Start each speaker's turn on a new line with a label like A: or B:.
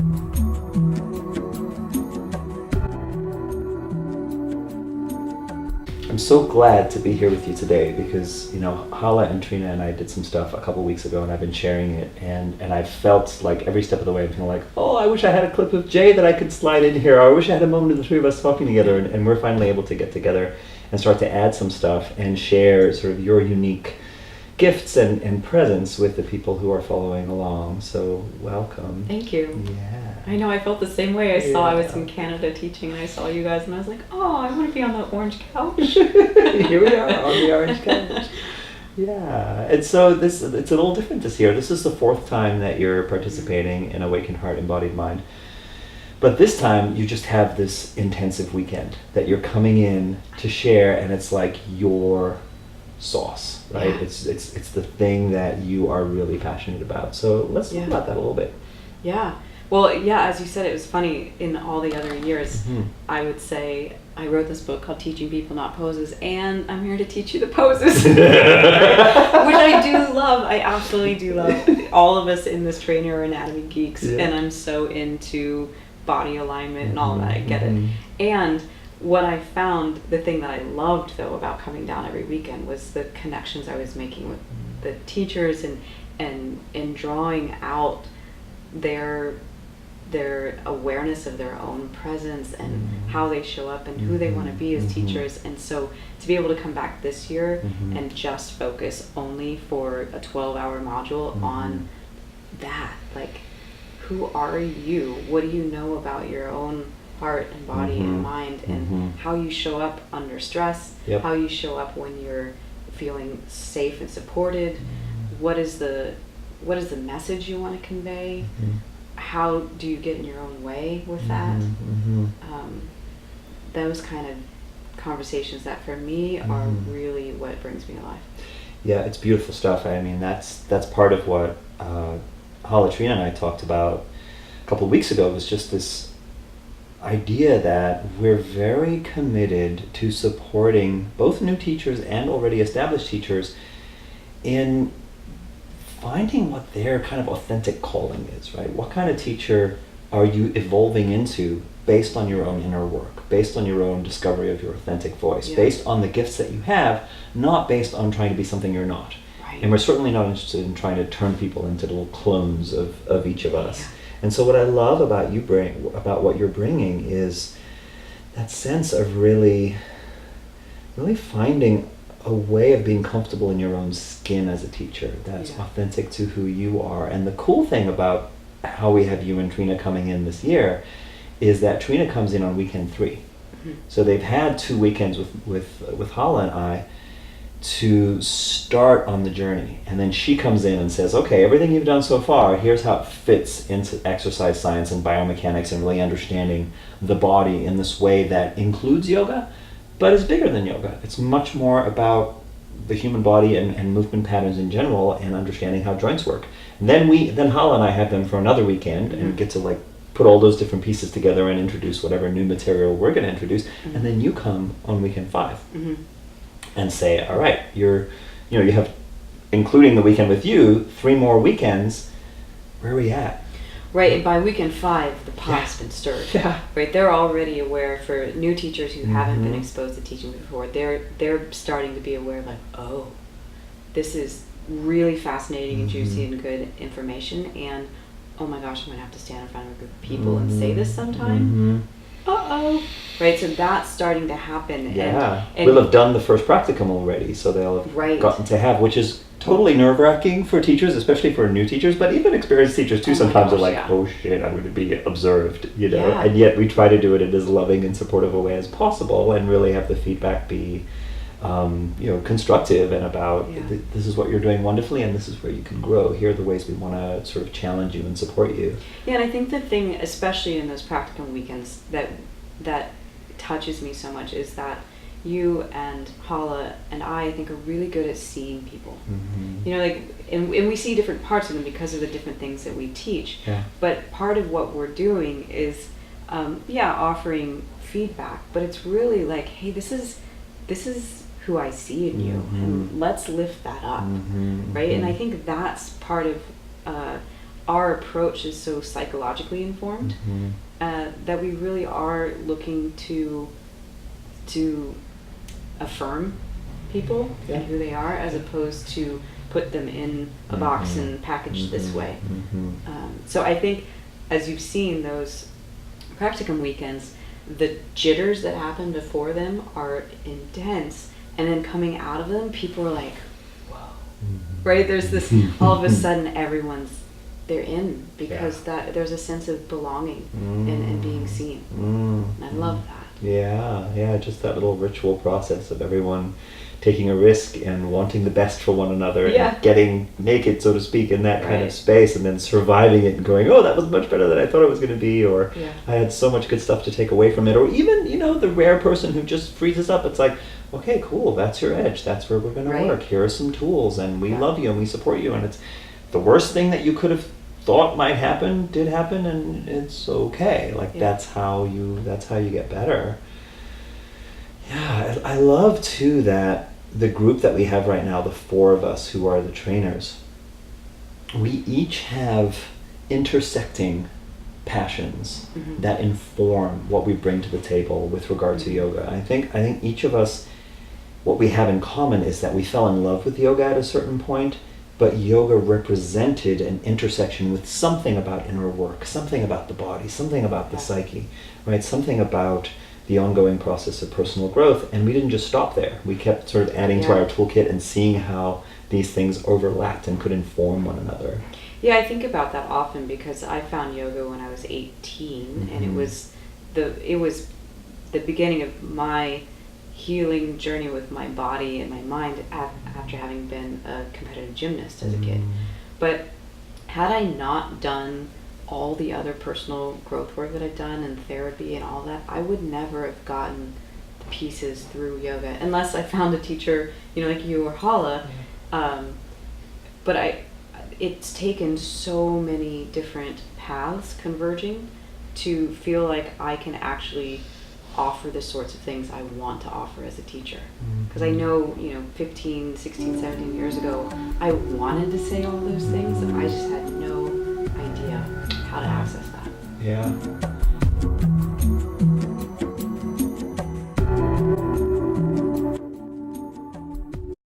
A: I'm so glad to be here with you today because, Hala and Trina and I did some stuff a couple weeks ago and I've been sharing it and I felt like every step of the way I'm feeling like, oh, I wish I had a clip of Jay that I could slide in here, or I wish I had a moment of the three of us talking together, and we're finally able to get together and start to add some stuff and share sort of your unique gifts and presence with the people who are following along. So welcome.
B: Thank you.
A: Yeah.
B: I know, I felt the same way. I was in Canada teaching and I saw you guys and I was like, oh, I want to be on the orange couch.
A: Here we are on the orange couch. Yeah, and so it's a little different this year. This is the fourth time that you're participating in Awakened Heart, Embodied Mind. But this time you just have this intensive weekend that you're coming in to share, and it's like your sauce, right?
B: Yeah.
A: It's the thing that you are really passionate about. So let's talk about that a little bit.
B: Yeah. Well, yeah, as you said, it was funny. In all the other years, I would say, I wrote this book called Teaching People Not Poses, and I'm here to teach you the poses. Which I do love. I absolutely do love. All of us in this training are anatomy geeks, and I'm so into body alignment and all of that. I get it. And what I found, the thing that I loved, though, about coming down every weekend was the connections I was making with the teachers and drawing out their awareness of their own presence and how they show up and who they want to be as teachers. And so to be able to come back this year and just focus only for a 12-hour module on that, like, who are you? What do you know about your own heart and body and mind, and how you show up under stress, how you show up when you're feeling safe and supported, what is the message you want to convey? How do you get in your own way with that? Those kind of conversations that for me are really what brings me alive.
A: Yeah, it's beautiful stuff. I mean, that's part of what Hala, Trina, and I talked about a couple of weeks ago, was just this idea that we're very committed to supporting both new teachers and already established teachers in finding what their kind of authentic calling is, right? What kind of teacher are you evolving into based on your own inner work, based on your own discovery of your authentic voice, based on the gifts that you have, not based on trying to be something you're not. Right. And we're certainly not interested in trying to turn people into little clones of each of us. And so what I love about about what you're bringing is that sense of really finding a way of being comfortable in your own skin as a teacher that's authentic to who you are. And the cool thing about how we have you and Trina coming in this year is that Trina comes in on weekend 3. So they've had 2 weekends with Hala and I to start on the journey, and then she comes in and says, okay, everything you've done so far, here's how it fits into exercise science and biomechanics and really understanding the body in this way that includes yoga, but is bigger than yoga. It's much more about the human body and movement patterns in general, and understanding how joints work. And then Hala and I have them for another weekend and get to put all those different pieces together and introduce whatever new material we're going to introduce. And then you come on weekend 5 and say, all right, you have, including the weekend with you, 3 more weekends. Where are we at?
B: Right, and by weekend 5, the pot's been stirred. Right, they're already aware. For new teachers who haven't been exposed to teaching before, they're starting to be aware, like, oh, this is really fascinating and juicy and good information, and oh my gosh, I'm gonna have to stand in front of a group of people and say this sometime. Right, so that's starting to happen. And
A: we'll have done the first practicum already, so they'll have gotten to have, which is totally nerve-wracking for teachers, especially for new teachers, but even experienced teachers too. Sometimes are like, oh shit, I'm going to be observed, and yet we try to do it in as loving and supportive a way as possible, and really have the feedback be constructive and about this is what you're doing wonderfully, and this is where you can grow. Here are the ways we want to sort of challenge you and support you.
B: Yeah, and I think the thing, especially in those practicum weekends, that touches me so much is that you and Hala and I think are really good at seeing people. And we see different parts of them because of the different things that we teach. But part of what we're doing is offering feedback, but it's really like, hey, this is who I see in you, and let's lift that up, right? And I think that's part of our approach is so psychologically informed that we really are looking to affirm people and who they are, as opposed to put them in a box and packaged this way. So I think, as you've seen those practicum weekends, the jitters that happen before them are intense, and then coming out of them, people are like, whoa, right? There's this, all of a sudden they're in, because that there's a sense of belonging and being seen. And I love that.
A: Yeah, just that little ritual process of everyone taking a risk and wanting the best for one another and getting naked, so to speak, in that kind of space, and then surviving it and going, oh, that was much better than I thought it was going to be, or I had so much good stuff to take away from it. Or even, the rare person who just freezes up. It's like, okay, cool, that's your edge, that's where we're going to work, here are some tools, and we love you and we support you, and it's the worst thing that you could have thought might happen did happen, and it's okay. Like that's how you get better. I love too that the group that we have right now, the 4 of us who are the trainers, we each have intersecting passions that inform what we bring to the table with regard to yoga. I think each of us, what we have in common is that we fell in love with yoga at a certain point, but yoga represented an intersection with something about inner work, something about the body, something about the psyche, right? Something about the ongoing process of personal growth, and we didn't just stop there. We kept sort of adding to our toolkit and seeing how these things overlapped and could inform one another.
B: Yeah, I think about that often, because I found yoga when I was 18, and it was the beginning of my healing journey with my body and my mind after having been a competitive gymnast as a kid. But had I not done all the other personal growth work that I've done and therapy and all that, I would never have gotten the pieces through yoga unless I found a teacher, like you or Hala. But it's taken so many different paths converging to feel like I can actually offer the sorts of things I want to offer as a teacher. Because I know, 15, 16, 17 years ago, I wanted to say all those things, and I just had no idea how to access that.
A: Yeah.